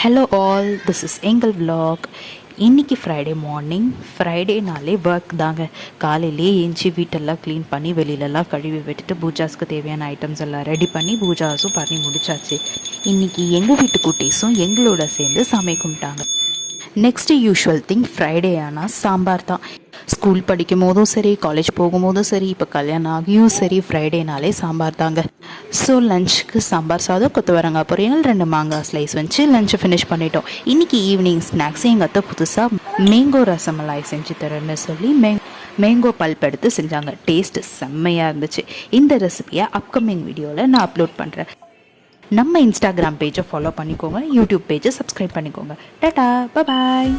Hello all, this is எங்கள் vlog. இன்றைக்கி Friday morning. ஃப்ரைடேனாலே work தாங்க. காலையிலே ஏஞ்சி வீட்டெல்லாம் க்ளீன் பண்ணி வெளியிலலாம் கழுவி விட்டுட்டு பூஜாஸ்க்கு தேவையான ஐட்டம்ஸ் எல்லாம் ரெடி பண்ணி பூஜாஸும் பண்ணி முடிச்சாச்சு. இன்றைக்கி எங்கள் வீட்டு குட்டீஸும் எங்களோட சேர்ந்து சாமி கும்பிட்டாங்க. நெக்ஸ்ட்டு யூஷுவல் திங், ஃப்ரைடே ஆனால் சாம்பார் தான். ஸ்கூல் படிக்கும் போதும் சரி, காலேஜ் போகும்போதும் சரி, இப்போ கல்யாணம் ஆகியும் சரி, ஃப்ரைடேனாலே சாம்பார் தாங்க. ஸோ லஞ்சுக்கு சாம்பார் சாதம், கொத்தவரங்காய் பொரியல், 2 மாங்காய் ஸ்லைஸ் வச்சு லஞ்சை ஃபினிஷ் பண்ணிட்டோம். இன்றைக்கி ஈவினிங் ஸ்நாக்ஸ் எங்கள் அத்தை புதுசாக மேங்கோ ரசமலாய் செஞ்சு தரேன்னு சொல்லி மேங்கோ பல்ப் எடுத்து செஞ்சாங்க. டேஸ்ட்டு செம்மையாக இருந்துச்சு. இந்த ரெசிபியை அப்கமிங் வீடியோவில் நான் அப்லோட் பண்ணுறேன். நம்ம இன்ஸ்டாகிராம் பேஜை ஃபாலோ பண்ணிக்கோங்க, யூடியூப் பேஜை சப்ஸ்கிரைப் பண்ணிக்கோங்க. டாடா, பாய்.